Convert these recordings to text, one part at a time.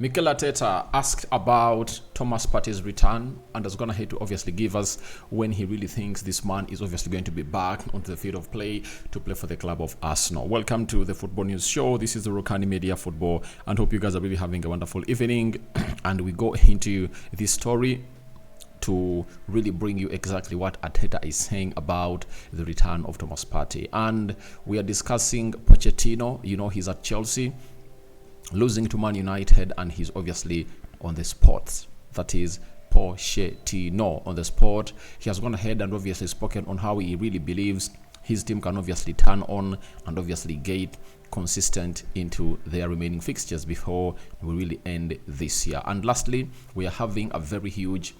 Mikel Arteta asked about Thomas Partey's return and is going to obviously give us when he really thinks this man is obviously going to be back onto the field of play to play for the club of Arsenal. Welcome to the Football News Show. This is the Rokani Media Football and hope you guys are really having a wonderful evening. And we go into this story to really bring you exactly what Arteta is saying about the return of Thomas Partey. And we are discussing Pochettino. You know, he's at Chelsea, losing to Man United, and he's obviously on the spot. That is Pochettino on the spot. He has gone ahead and obviously spoken on how he really believes his team can obviously turn on and obviously get consistent into their remaining fixtures before we really end this year. And lastly, we are having a very huge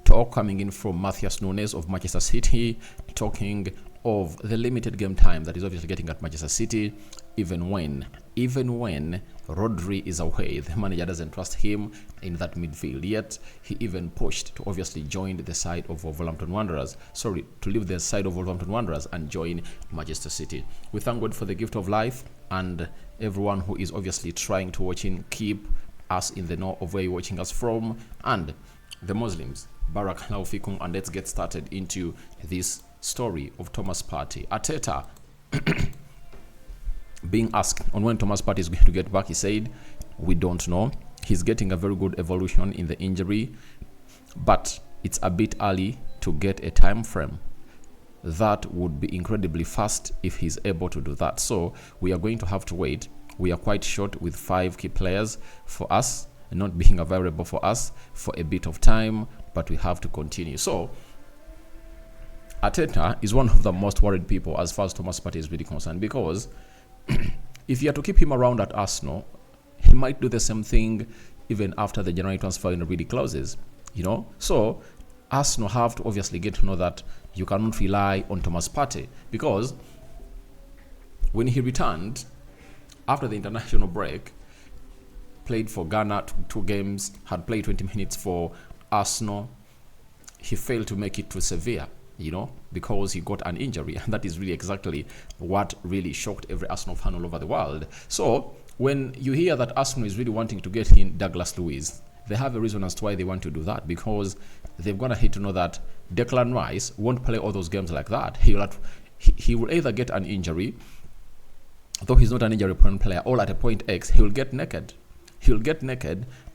talk coming in from Nunes of Manchester City, talking of the limited game time that is obviously getting at Manchester City, even when Rodri is away. The manager doesn't trust him in that midfield. Yet he even pushed to obviously join the side of Wolverhampton Wanderers. To leave the side of Wolverhampton Wanderers and join Manchester City. We thank God for the gift of life, and everyone who is obviously trying to keep us in the know of where you're watching us from, and the Muslims. Barakallahu fikum, and let's get started into this story of Thomas Partey. Arteta being asked on when Thomas Partey is going to get back, he said, "We don't know. He's getting a very good evolution in the injury, but it's a bit early to get a time frame. That would be incredibly fast if he's able to do that. So we are going to have to wait. We are quite short with 5 key players for us, not being available for us for a bit of time, but we have to continue." So Arteta is one of the most worried people as far as Thomas Partey is really concerned, because if you are to keep him around at Arsenal, he might do the same thing even after the January transfer window really closes, you know. So Arsenal have to obviously get to know that you cannot rely on Thomas Partey, because when he returned after the international break, played for Ghana 2 games, had played 20 minutes for Arsenal, he failed to make it to Sevilla, you know, because he got an injury. And that is really exactly what really shocked every Arsenal fan all over the world. So when you hear that Arsenal is really wanting to get in Douglas Luiz, they have a reason as to why they want to do that, because they've gone ahead to know that Declan Rice won't play all those games like that. He will either get an injury, though he's not an injury-prone player, or at a point X, he will get naked.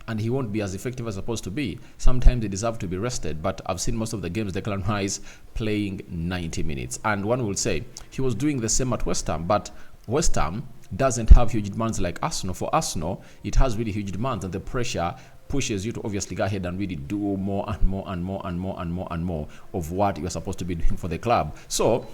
And he won't be as effective as supposed to be. Sometimes he deserves to be rested, but I've seen most of the games Declan Rice playing 90 minutes. And one will say he was doing the same at West Ham, but West Ham doesn't have huge demands like Arsenal. For Arsenal, it has really huge demands, and the pressure pushes you to obviously go ahead and really do more and more and more and more and more and more of what you're supposed to be doing for the club. So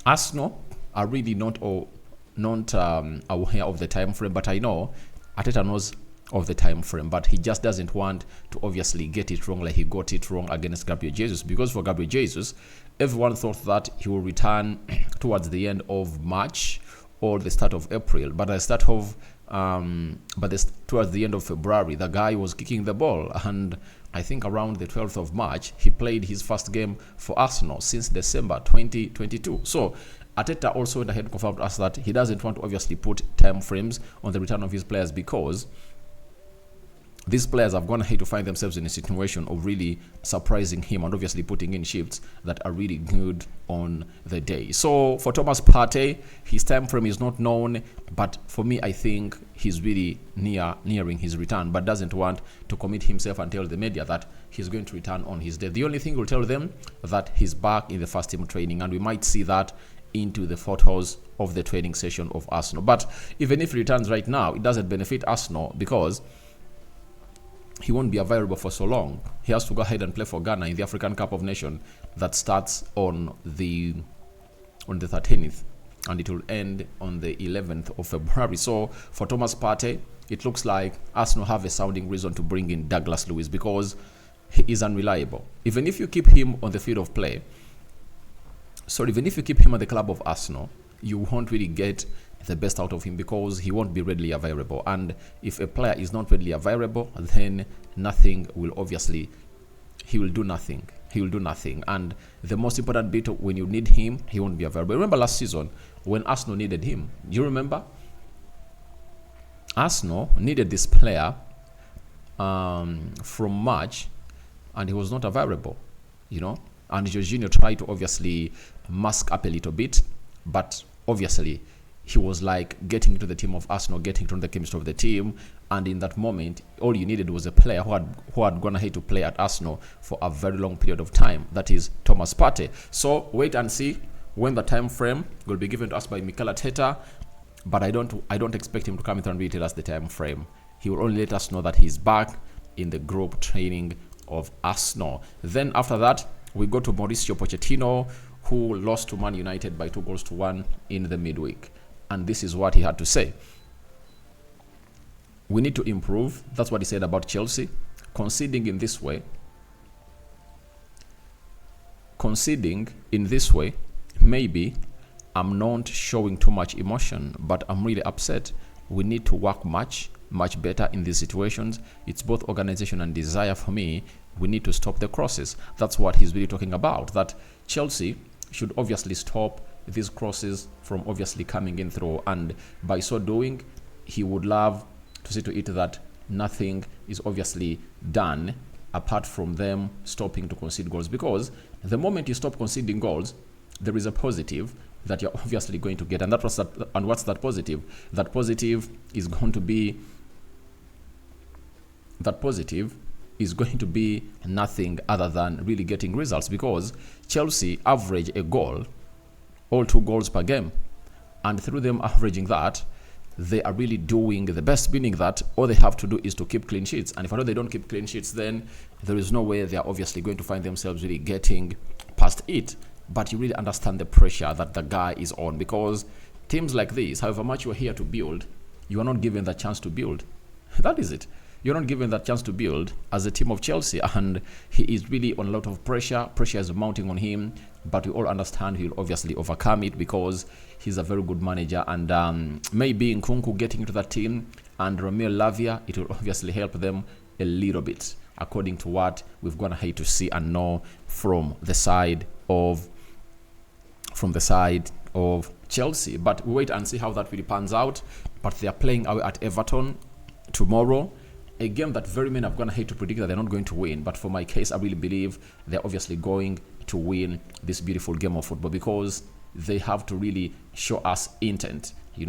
Arsenal are really not aware of the time frame, but I know Arteta knows of the time frame, but he just doesn't want to obviously get it wrong like he got it wrong against Gabriel Jesus, because for Gabriel Jesus, everyone thought that he will return towards the end of March or the start of April, but towards the end of February, the guy was kicking the ball, and I think around the 12th of March, he played his first game for Arsenal since December 2022. So Arteta also went ahead and confirmed to us that he doesn't want to obviously put time frames on the return of his players, because these players have gone ahead to find themselves in a situation of really surprising him and obviously putting in shifts that are really good on the day. So for Thomas Partey, his time frame is not known, but for me, I think he's really nearing his return, but doesn't want to commit himself and tell the media that he's going to return on his day. The only thing we'll tell them that he's back in the first team training, and we might see that into the photos of the training session of Arsenal. But even if he returns right now, it doesn't benefit Arsenal, because he won't be available for so long. He has to go ahead and play for Ghana in the African Cup of Nations that starts on the 13th, and it will end on the 11th of February. So for Thomas Partey, it looks like Arsenal have a sounding reason to bring in Douglas Luiz, because he is unreliable. Even if you keep him on the field of play, even if you keep him at the club of Arsenal, you won't really get the best out of him, because he won't be readily available. And if a player is not readily available, then he will do nothing. And the most important bit, when you need him, he won't be available. Remember last season when Arsenal needed him? Do you remember? Arsenal needed this player from March, and he was not available, and Jorginho tried to obviously mask up a little bit, but obviously he was like getting into the team of Arsenal, getting into the chemistry of the team, and in that moment, all you needed was a player who had gone ahead to play at Arsenal for a very long period of time. That is Thomas Partey. So wait and see when the time frame will be given to us by Mikel Arteta, but I don't expect him to come in and really tell us the time frame. He will only let us know that he's back in the group training of Arsenal. Then after that, we go to Mauricio Pochettino, who lost to Man United by 2-1 in the midweek. And this is what he had to say. We need to improve. That's what he said about Chelsea. Conceding in this way, maybe I'm not showing too much emotion, but I'm really upset. We need to work much better in these situations. It's both organization and desire for me. We need to stop the crosses. That's what he's really talking about, that Chelsea should obviously stop these crosses from obviously coming in through, and by so doing, he would love to see to it that nothing is obviously done apart from them stopping to concede goals, because the moment you stop conceding goals, there is a positive that you're obviously going to get, and what's that positive? That positive is going to be nothing other than really getting results, because Chelsea average a goal, all 2 goals per game, and through them averaging that, they are really doing the best, meaning that all they have to do is to keep clean sheets. And if I know they don't keep clean sheets, then there is no way they are obviously going to find themselves really getting past it. But you really understand the pressure that the guy is on, because teams like this, however much you are here to build, you are not given the chance to build. That is it. You're not given that chance to build as a team of Chelsea, and he is really on a lot of pressure. Pressure is mounting on him, but we all understand he'll obviously overcome it, because he's a very good manager, and maybe Nkunku getting into that team and Romeo Lavia, it will obviously help them a little bit, according to what we've gone ahead to see and know from the side of Chelsea. But we wait and see how that really pans out. But they are playing away at Everton tomorrow, a game that very many have gone ahead to predict that they're not going to win. But for my case, I really believe they're obviously going to win this beautiful game of football, because they have to really show us intent, They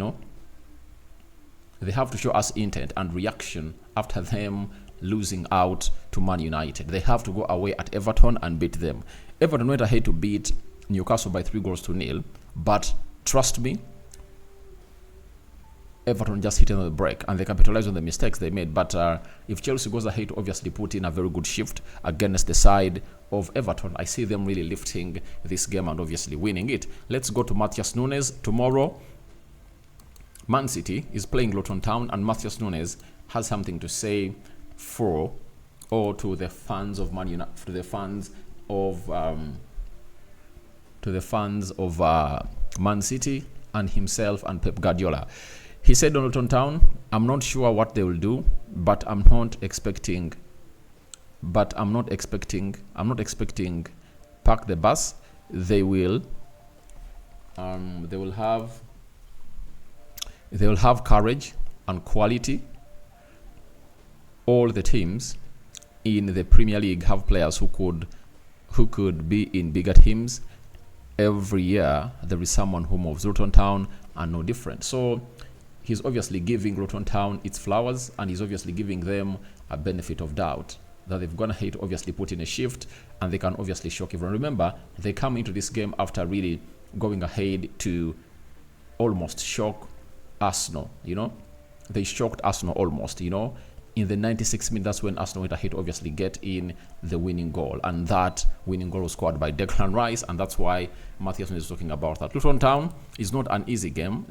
have to show us intent and reaction after them losing out to Man United. They have to go away at Everton and beat them. Everton went ahead to beat Newcastle by 3-0, but trust me, Everton just hit on the break and they capitalized on the mistakes they made. But if Chelsea goes ahead to obviously put in a very good shift against the side of Everton, I see them really lifting this game and obviously winning it. Let's go to Matheus Nunes. Tomorrow, Man City is playing Luton Town, and Matheus Nunes has something to say to the fans of Man United, to the fans of Man City and himself and Pep Guardiola. He said on Luton Town, I'm not sure what they will do, but I'm not expecting pack the bus. They will have courage and quality. All the teams in the Premier League have players who could be in bigger teams. Every year there is someone who moves. Luton Town are no different. So he's obviously giving Luton Town its flowers, and he's obviously giving them a benefit of doubt that they've gone ahead to obviously put in a shift, and they can obviously shock everyone. Remember, they come into this game after really going ahead to almost shock Arsenal, They shocked Arsenal almost, In the 96th minute, that's when Arsenal went ahead to obviously get in the winning goal. And that winning goal was scored by Declan Rice, and that's why Matheus is talking about that. Luton Town is not an easy game.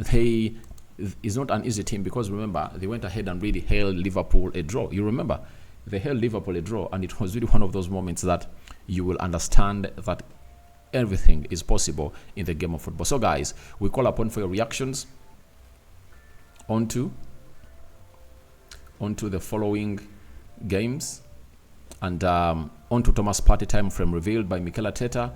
Is not an easy team, because remember, they went ahead and really held Liverpool a draw. You remember, they held Liverpool a draw, and it was really one of those moments that you will understand that everything is possible in the game of football. So guys, we call upon for your reactions onto the following games, and onto Thomas Partey time frame revealed by Mikel Arteta.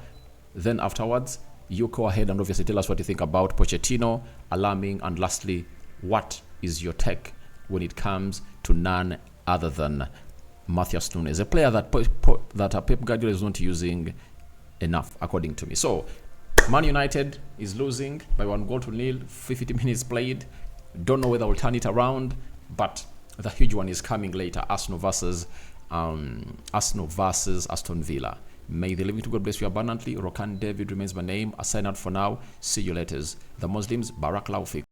Then afterwards, you go ahead and obviously tell us what you think about Pochettino, alarming, and lastly, what is your take when it comes to none other than Matthias Nunes, a player that Pep Guardiola is not using enough, according to me. So, Man United is losing by 1-0, 50 minutes played. Don't know whether we'll turn it around, but the huge one is coming later. Arsenal versus Aston Villa. May the living to God bless you abundantly. Rokani David remains my name. I sign out for now. See you later. The Muslims, Barak Laufik.